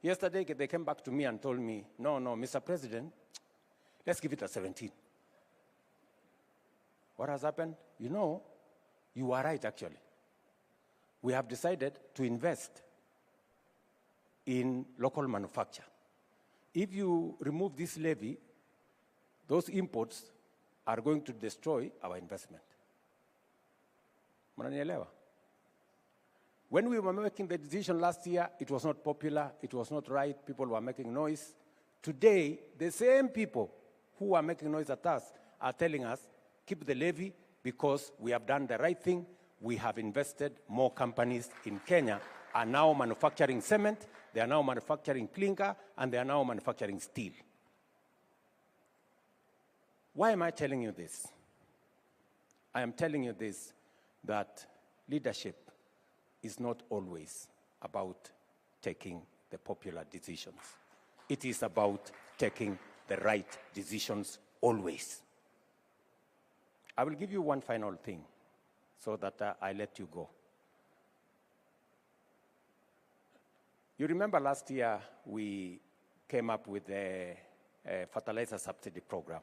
Yesterday, they came back to me and told me, no, Mr. President, let's give it a 17. What has happened? You know, you are right, actually. We have decided to invest in local manufacture. If you remove this levy, those imports are going to destroy our investment. Mnanielewa? When we were making the decision last year, it was not popular, it was not right, people were making noise. Today, the same people who are making noise at us are telling us, keep the levy because we have done the right thing. We have invested, more companies in Kenya are now manufacturing cement, they are now manufacturing clinker, and they are now manufacturing steel. Why am I telling you this? I am telling you this, that leadership is not always about taking the popular decisions. It is about taking the right decisions always. I will give you one final thing so that I let you go. You remember last year we came up with a fertilizer subsidy program.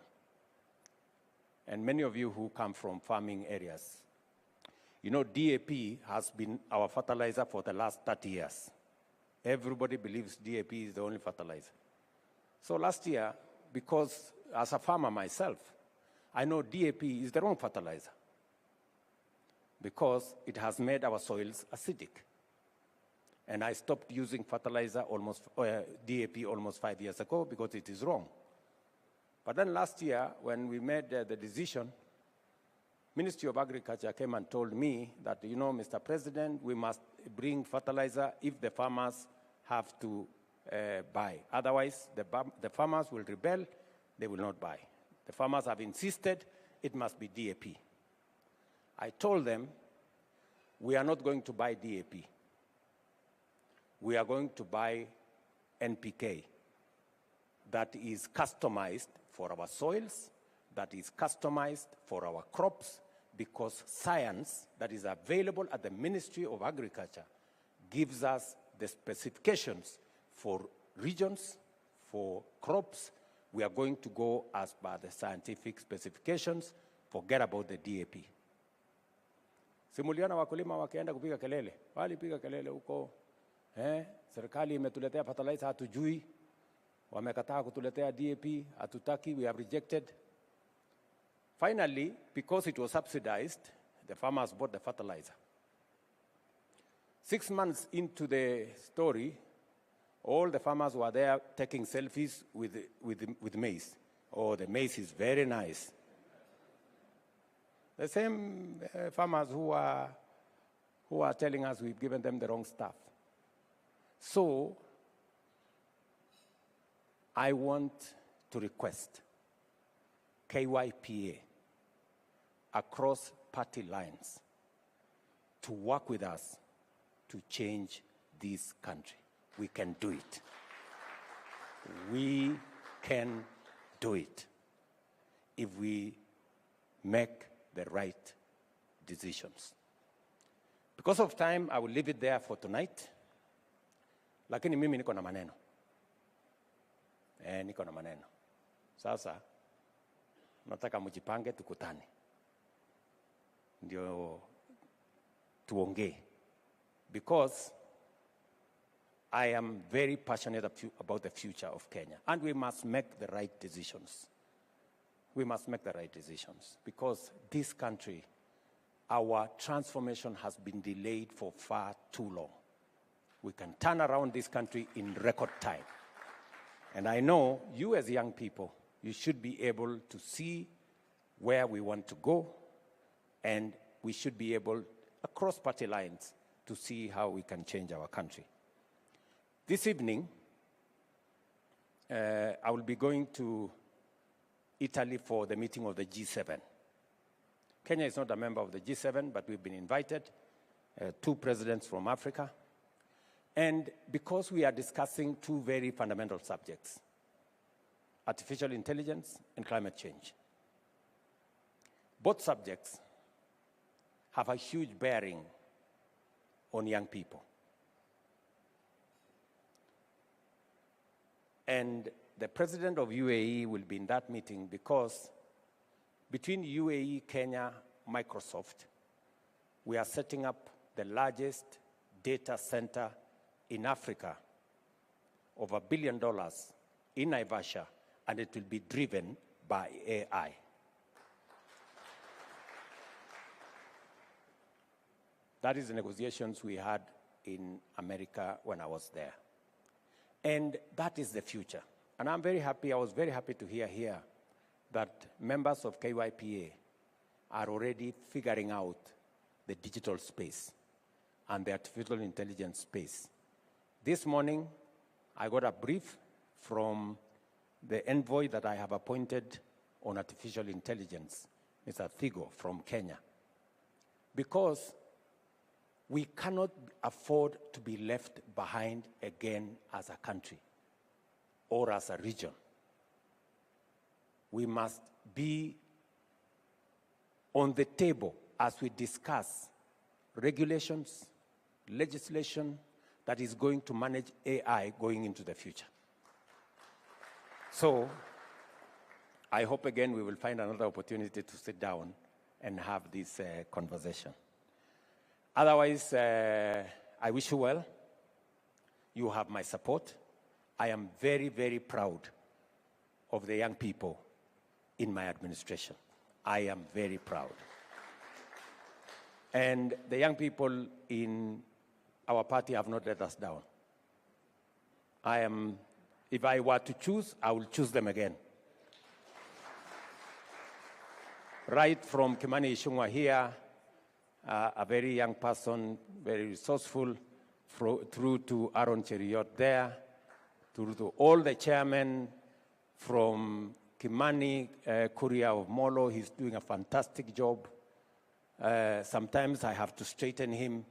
And many of you who come from farming areas, you know, DAP has been our fertilizer for the last 30 years. Everybody believes DAP is the only fertilizer. So last year, because as a farmer myself, I know DAP is the wrong fertilizer because it has made our soils acidic. And I stopped using fertilizer DAP almost 5 years ago because it is wrong. But then last year, when we made the decision, Ministry of Agriculture came and told me that, you know, Mr. President, we must bring fertilizer if the farmers have to buy. Otherwise, the farmers will rebel, they will not buy. The farmers have insisted it must be DAP. I told them, we are not going to buy DAP. We are going to buy NPK that is customized for our soils, that is customized for our crops, because science that is available at the Ministry of Agriculture gives us the specifications for regions, for crops. We are going to go as per the scientific specifications. Forget about the DAP. Simuliana wakulima wakienda kupiga kelele. Walipiga kelele huko. Serikali imetuletea fertilizer hatujui. Wamekataa kutuletea DAP, hatutaki, we have rejected. Finally, because it was subsidized, the farmers bought the fertilizer. 6 months into the story, all the farmers were there taking selfies with maize. Oh, the maize is very nice. The same farmers who are telling us we've given them the wrong stuff. So, I want to request KYPA across party lines to work with us to change this country. We can do it. We can do it if we make the right decisions. Because of time, I will leave it there for tonight. Lakini mimi niko na maneno. Niko na maneno. Sasa, nataka mjipange tukutane. Ndio tuongee. Because I am very passionate about the future of Kenya. And we must make the right decisions. We must make the right decisions. Because this country, our transformation has been delayed for far too long. We can turn around this country in record time. And I know you as young people, you should be able to see where we want to go, and we should be able, across party lines, to see how we can change our country. This evening, I will be going to Italy for the meeting of the G7. Kenya is not a member of the G7, but we've been invited, 2 presidents from Africa. And because we are discussing 2 very fundamental subjects, artificial intelligence and climate change. Both subjects have a huge bearing on young people. And the president of UAE will be in that meeting because between UAE, Kenya, Microsoft, we are setting up the largest data center in Africa of $1 billion in Naivasha, and it will be driven by AI. That is the negotiations we had in America when I was there. And that is the future. And I'm very happy, I was very happy to hear here that members of KYPA are already figuring out the digital space and the artificial intelligence space. This morning, I got a brief from the envoy that I have appointed on artificial intelligence, Mr. Thigo from Kenya. Because we cannot afford to be left behind again as a country or as a region. We must be on the table as we discuss regulations, legislation that is going to manage AI going into the future. So I hope again we will find another opportunity to sit down and have this conversation. Otherwise, I wish you well. You have my support. I am very, very proud of the young people in my administration. I am very proud. And the young people in our party have not let us down. If I were to choose, I will choose them again. Right from Kimani Ichung'wah here, a very young person, very resourceful, through to Aaron Cheriot there, through to all the chairmen from Kimani, Kuria of Molo. He's doing a fantastic job. Sometimes I have to straighten him.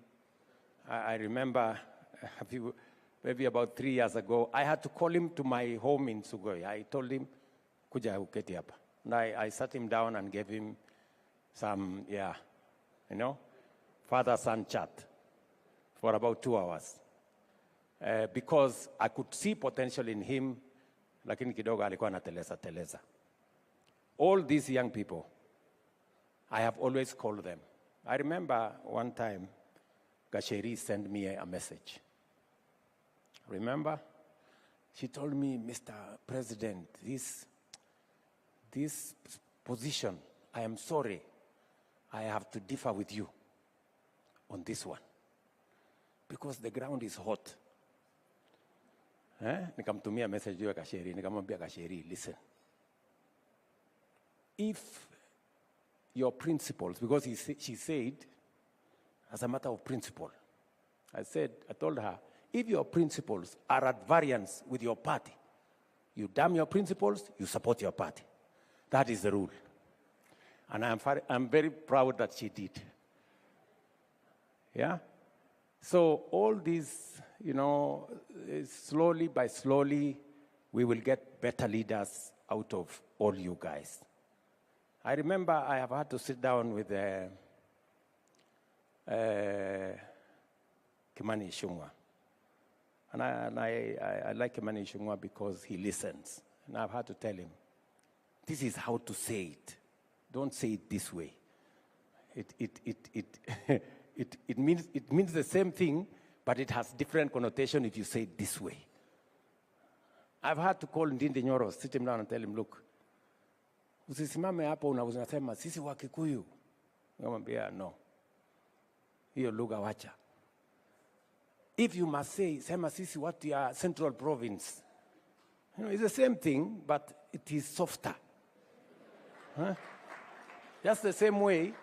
I remember maybe about 3 years ago, I had to call him to my home in Sugoi. I told him, Kuja uketi hapa. And I sat him down and gave him some, father-son chat for about 2 hours. because I could see potential in him, lakini kidogo alikuwa anateleza. All these young people, I have always called them. I remember one time, Gasheri sent me a message. Remember? She told me, Mr. President, this position, I am sorry, I have to differ with you on this one because the ground is hot. Nikamtumia message ya Gasheri, nikamwambia Gasheri, listen. If your principles, because she said, as a matter of principle, I told her, if your principles are at variance with your party, you damn your principles, you support your party. That is the rule. And I'm very proud that she did. Yeah? So all these, slowly by slowly, we will get better leaders out of all you guys. I remember I have had to sit down with Kimani Ichung'wah. And I like Kimani Ichung'wah because he listens. And I've had to tell him, this is how to say it. Don't say it this way. It means the same thing, but it has different connotation if you say it this way. I've had to call Ndindi Nyoro, sit him down and tell him, look, usisimame hapo unasema sisi wa Kikuyu. Nikamwambia no. Hiyo lugha wacha. If you must say sema sisi watu ya Central Province. It's the same thing, but it is softer. Just the same way,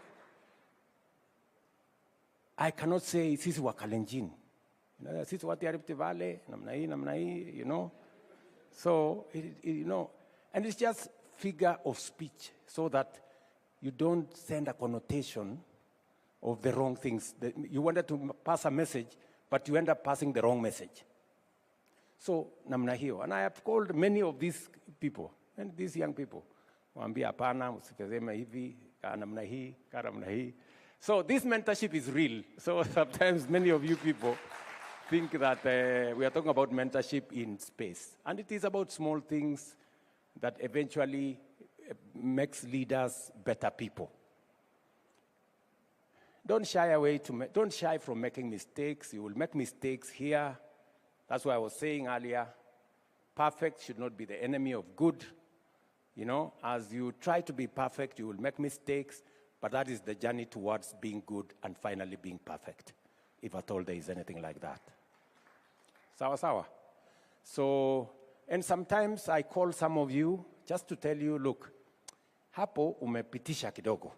I cannot say sisi wa Kalenjin. Sisi watu ya Rift Valley, namna hii, So, and it's just figure of speech so that you don't send a connotation of the wrong things. You wanted to pass a message, but you end up passing the wrong message. So, namna hiyo. And I have called many of these people, and these young people. Waambia hapana, usifezeme hivi, kaa namna hii. So this mentorship is real. So sometimes many of you people think that we are talking about mentorship in space. And it is about small things that eventually makes leaders better people. Don't shy from making mistakes. You will make mistakes here. That's why I was saying earlier, perfect should not be the enemy of good. As you try to be perfect, you will make mistakes, but that is the journey towards being good and finally being perfect, if at all there is anything like that. Sawa. So, and sometimes I call some of you just to tell you, look, hapo umepitisha kidogo.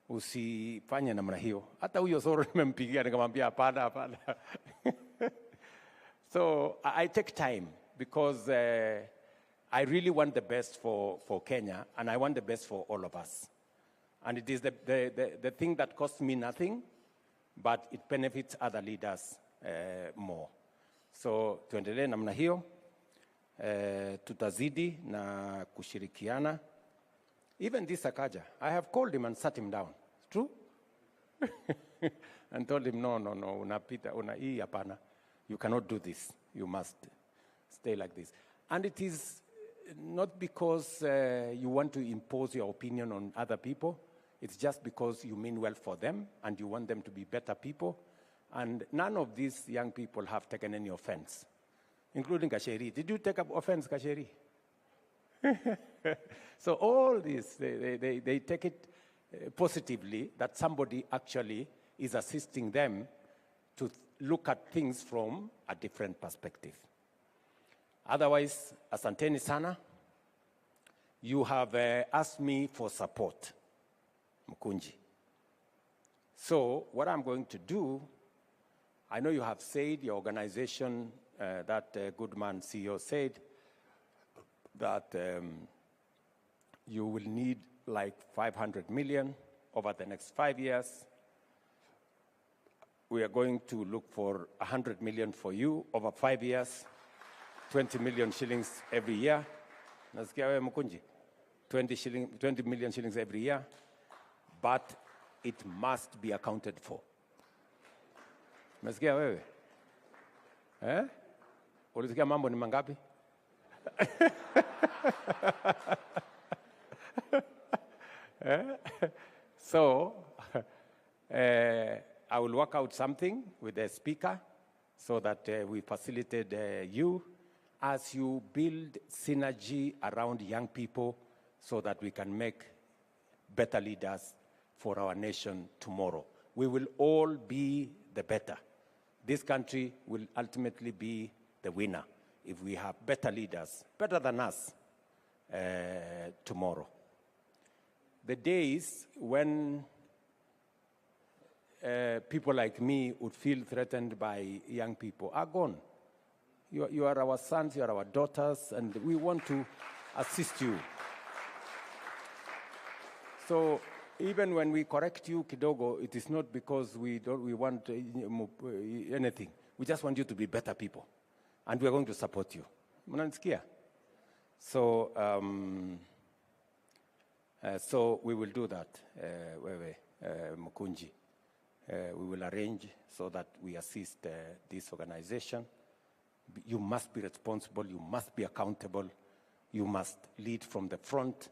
Usifanye namna hiyo. Hata huyo Soro nimempigia nikamwambia hapana. So I take time because I really want the best for Kenya, and I want the best for all of us. And it is the thing that costs me nothing, but it benefits other leaders more. So tuendelee namna hiyo, tutazidi na kushirikiana. Even this Sakaja, I have called him and sat him down. True? And told him, no, unapita, hii hapana. You cannot do this. You must stay like this. And it is not because you want to impose your opinion on other people. It's just because you mean well for them and you want them to be better people. And none of these young people have taken any offense, including Gasheri. Did you take up offense, Gasheri? So all this, they take it positively that somebody actually is assisting them to look at things from a different perspective. Otherwise, asanteni sana. You have asked me for support, Mkunji. So what I'm going to do, I know you have said, your organization, that good man CEO said, that you will need like 500 million over the next 5 years. We are going to look for 100 million for you over 5 years, 20 million shillings every year. Nasikia wewe Mkunji? 20 million shillings every year, but it must be accounted for. Nasikia wewe? Ulisikia mambo ni mangapi? So, I will work out something with the speaker so that we facilitate you as you build synergy around young people so that we can make better leaders for our nation tomorrow. We will all be the better. This country will ultimately be the winner if we have better leaders, better than us, tomorrow. The days when people like me would feel threatened by young people are gone. You are our sons, you are our daughters, and we want to assist you. So even when we correct you kidogo, it is not because we want anything. We just want you to be better people, and we are going to support you. Mnanisikia? So so we will do that, Mukunji. We will arrange so that we assist this organization. You must be responsible, you must be accountable, you must lead from the front,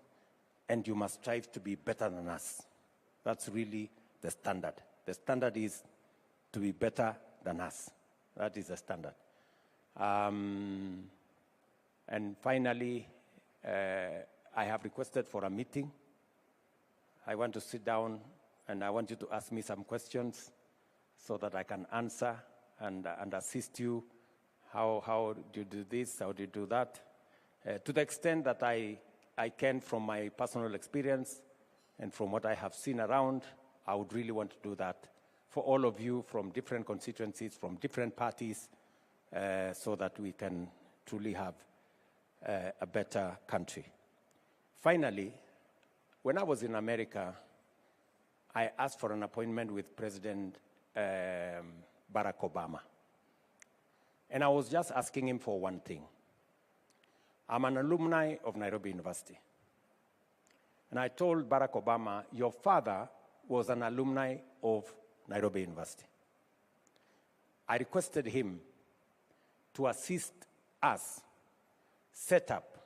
and you must strive to be better than us. That's really the standard. The standard is to be better than us. That is the standard. And finally, I have requested for a meeting. I want to sit down and I want you to ask me some questions so that I can answer and assist you. How do you do this? How do you do that? To the extent that I can from my personal experience and from what I have seen around, I would really want to do that for all of you from different constituencies, from different parties, so that we can truly have a better country. Finally, when I was in America, I asked for an appointment with President Barack Obama. And I was just asking him for one thing. I'm an alumni of Nairobi University. And I told Barack Obama, your father was an alumni of Nairobi University. I requested him to assist us set up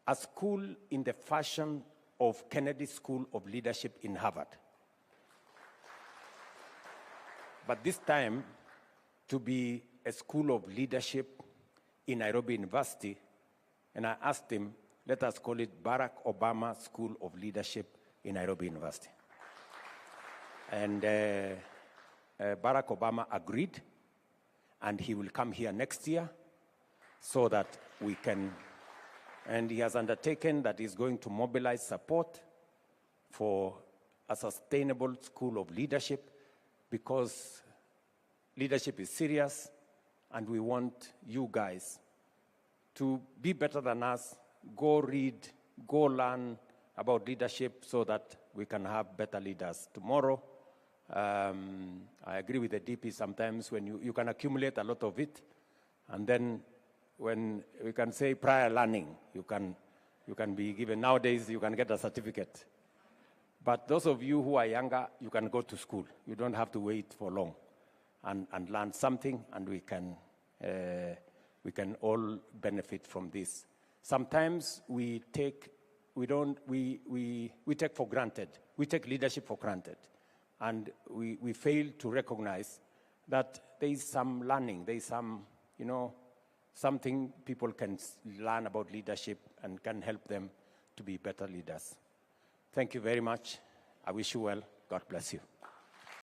a school in the fashion of Kennedy School of Leadership in Harvard. But this time, to be a school of leadership in Nairobi University, and I asked him, let us call it Barack Obama School of Leadership in Nairobi University. And Barack Obama agreed, and he will come here next year so that we can, and he has undertaken that he's going to mobilize support for a sustainable school of leadership, because leadership is serious, and we want you guys to be better than us, go read, go learn about leadership so that we can have better leaders tomorrow. I agree with the DP sometimes when you can accumulate a lot of it, and then when we can say prior learning, you can be given, nowadays you can get a certificate. But those of you who are younger, you can go to school. You don't have to wait for long and learn something, and we can all benefit from this. Sometimes we take for granted. We take leadership for granted. And we fail to recognize that there is some learning, there is some, something people can learn about leadership and can help them to be better leaders. Thank you very much. I wish you well. God bless you.